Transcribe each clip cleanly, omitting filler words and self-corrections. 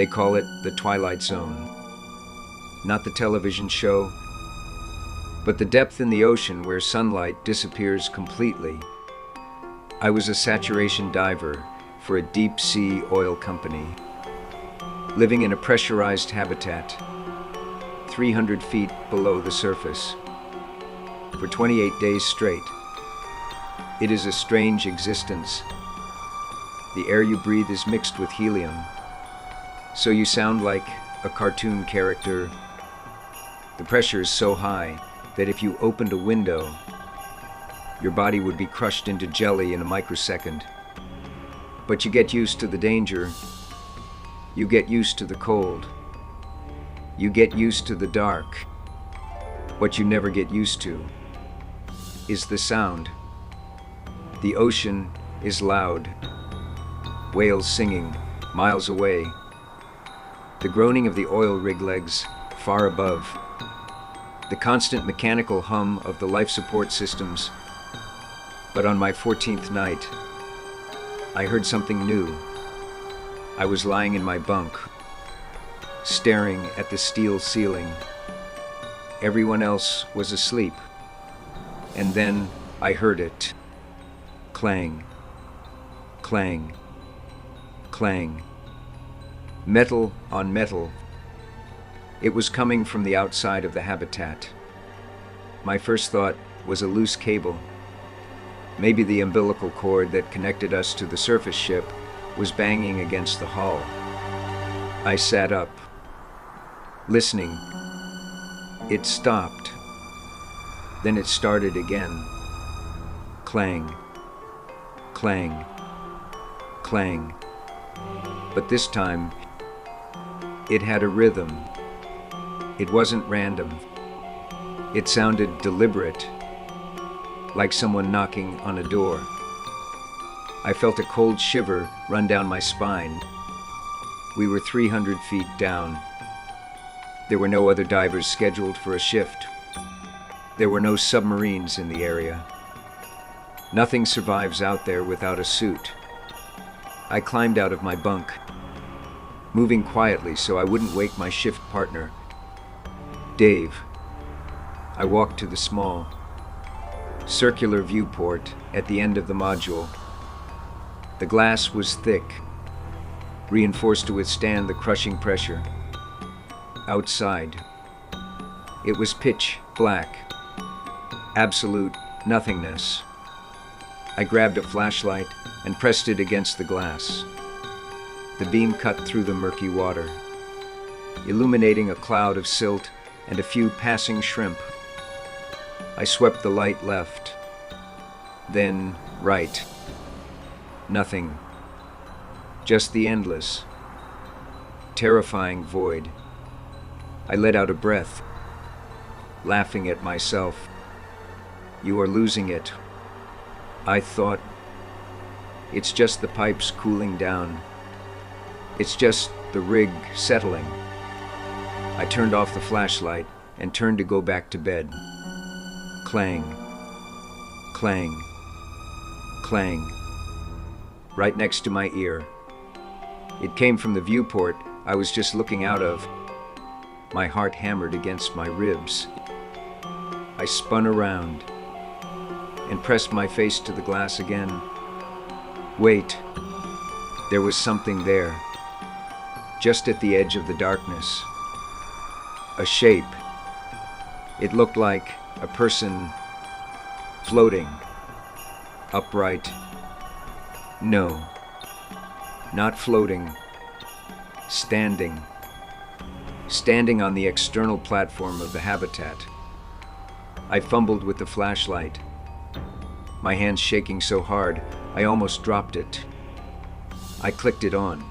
They call it the Twilight Zone. Not the television show, but the depth in the ocean where sunlight disappears completely. I was a saturation diver for a deep-sea oil company, living in a pressurized habitat, 300 feet below the surface, for 28 days straight. It is a strange existence. The air you breathe is mixed with helium, so you sound like a cartoon character. The pressure is so high that if you opened a window, your body would be crushed into jelly in a microsecond. But you get used to the danger. You get used to the cold. You get used to the dark. What you never get used to is the sound. The ocean is loud. Whales singing miles away. The groaning of the oil rig legs far above. The constant mechanical hum of the life support systems. But on my 14th night, I heard something new. I was lying in my bunk, staring at the steel ceiling. Everyone else was asleep. And then I heard it. Clang, clang, clang. Metal on metal. It was coming from the outside of the habitat. My first thought was a loose cable. Maybe the umbilical cord that connected us to the surface ship was banging against the hull. I sat up, listening. It stopped. Then it started again. Clang, clang, clang. But this time, it had a rhythm. It wasn't random. It sounded deliberate, like someone knocking on a door. I felt a cold shiver run down my spine. We were 300 feet down. There were no other divers scheduled for a shift. There were no submarines in the area. Nothing survives out there without a suit. I climbed out of my bunk, moving quietly so I wouldn't wake my shift partner, Dave. I walked to the small, circular viewport at the end of the module. The glass was thick, reinforced to withstand the crushing pressure. Outside, it was pitch black, absolute nothingness. I grabbed a flashlight and pressed it against the glass. The beam cut through the murky water, illuminating a cloud of silt and a few passing shrimp. I swept the light left, then right. Nothing. Just the endless, terrifying void. I let out a breath, laughing at myself. You are losing it. I thought, it's just the pipes cooling down. It's just the rig settling. I turned off the flashlight and turned to go back to bed. Clang, clang, clang, right next to my ear. It came from the viewport I was just looking out of. My heart hammered against my ribs. I spun around and pressed my face to the glass again. Wait, there was something there, just at the edge of the darkness. A shape. It looked like a person floating, upright. No, not floating, standing. Standing on the external platform of the habitat. I fumbled with the flashlight, my hands shaking so hard I almost dropped it. I clicked it on.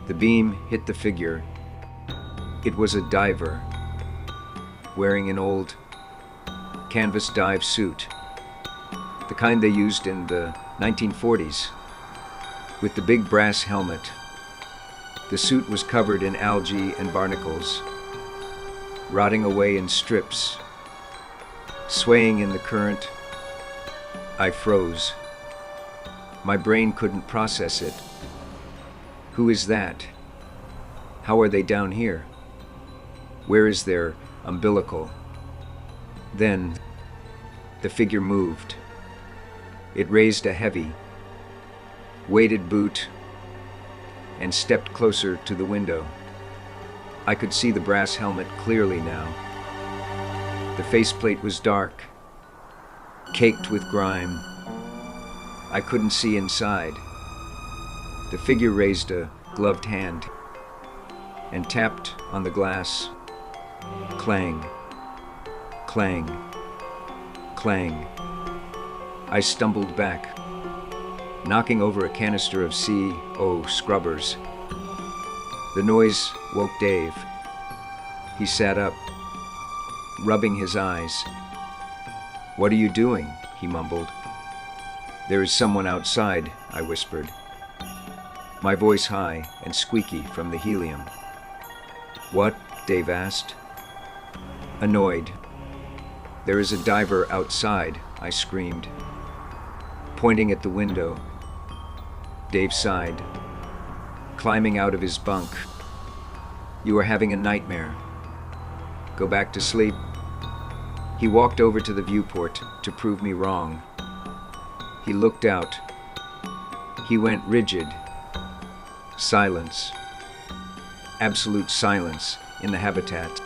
The beam hit the figure. It was a diver, wearing an old canvas dive suit, the kind they used in the 1940s, with the big brass helmet. The suit was covered in algae and barnacles, rotting away in strips, swaying in the current. I froze. My brain couldn't process it. Who is that? How are they down here? Where is their umbilical? Then, the figure moved. It raised a heavy, weighted boot and stepped closer to the window. I could see the brass helmet clearly now. The faceplate was dark, caked with grime. I couldn't see inside. The figure raised a gloved hand and tapped on the glass. Clang, clang, clang. I stumbled back, knocking over a canister of CO scrubbers. The noise woke Dave. He sat up, rubbing his eyes. "What are you doing?" he mumbled. "There is someone outside," I whispered, my voice high and squeaky from the helium. "What?" Dave asked, annoyed. "There is a diver outside," I screamed, pointing at the window. Dave sighed, climbing out of his bunk. "You are having a nightmare. Go back to sleep." He walked over to the viewport to prove me wrong. He looked out. He went rigid. Silence. Absolute silence in the habitat.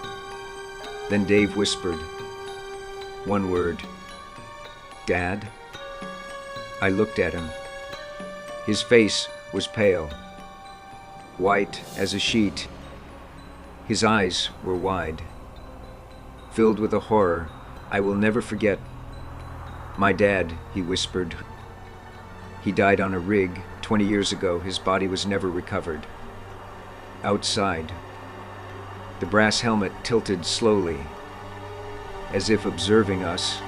Then Dave whispered, one word, "Dad?" I looked at him. His face was pale, white as a sheet. His eyes were wide, filled with a horror I will never forget. "My dad," he whispered. "He died on a rig 20 years ago. His body was never recovered." Outside, the brass helmet tilted slowly, as if observing us.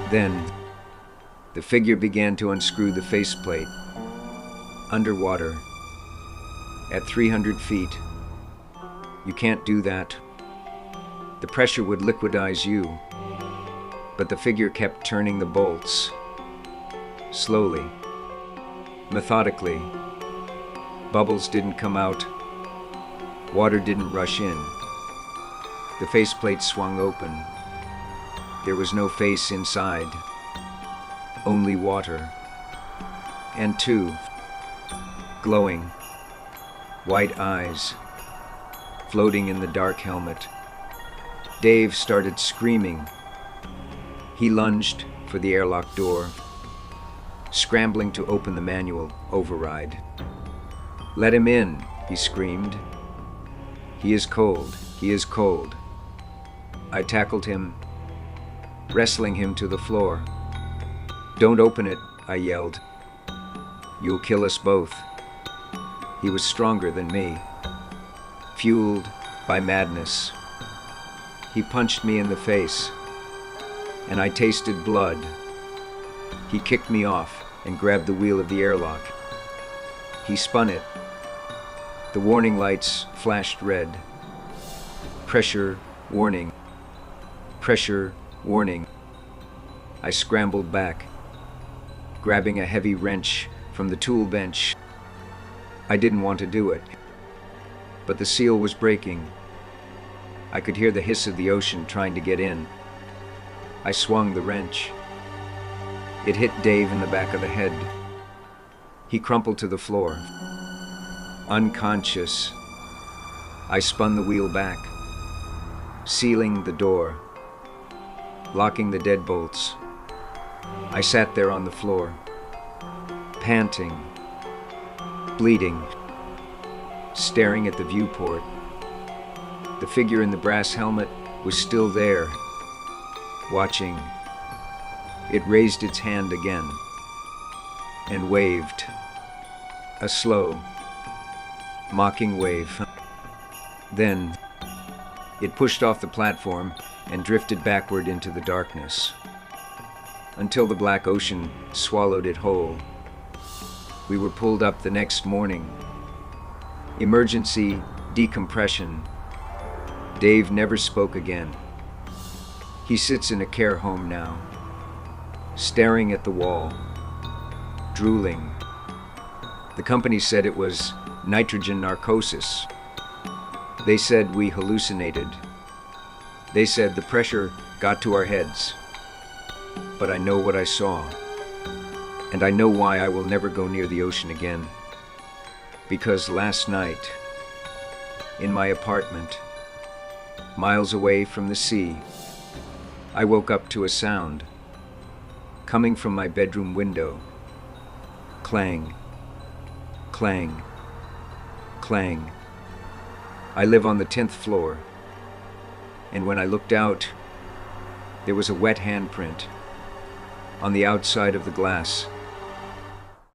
Then, the figure began to unscrew the faceplate. Underwater, at 300 feet. "You can't do that. The pressure would liquidize you." But the figure kept turning the bolts. Slowly, methodically. Bubbles didn't come out. Water didn't rush in. The faceplate swung open. There was no face inside. Only water. And two glowing, white eyes floating in the dark helmet. Dave started screaming. He lunged for the airlock door, scrambling to open the manual override. "Let him in," he screamed. "He is cold. He is cold." I tackled him, wrestling him to the floor. "Don't open it," I yelled. "You'll kill us both." He was stronger than me, fueled by madness. He punched me in the face, and I tasted blood. He kicked me off and grabbed the wheel of the airlock. He spun it. The warning lights flashed red. Pressure warning. Pressure warning. I scrambled back, grabbing a heavy wrench from the tool bench. I didn't want to do it, but the seal was breaking. I could hear the hiss of the ocean trying to get in. I swung the wrench. It hit Dave in the back of the head. He crumpled to the floor, unconscious. I spun the wheel back, sealing the door, locking the deadbolts. I sat there on the floor, panting, bleeding, staring at the viewport. The figure in the brass helmet was still there, watching. It raised its hand again and waved, a slow, mocking wave. Then it pushed off the platform and drifted backward into the darkness, until the black ocean swallowed it whole. We were pulled up the next morning. Emergency decompression. Dave never spoke again. He sits in a care home now, staring at the wall, drooling. The company said it was nitrogen narcosis. They said we hallucinated. They said the pressure got to our heads. But I know what I saw. And I know why I will never go near the ocean again. Because last night, in my apartment, miles away from the sea, I woke up to a sound coming from my bedroom window. Clang, clang, clang. I live on the 10th floor, and when I looked out, there was a wet handprint on the outside of the glass.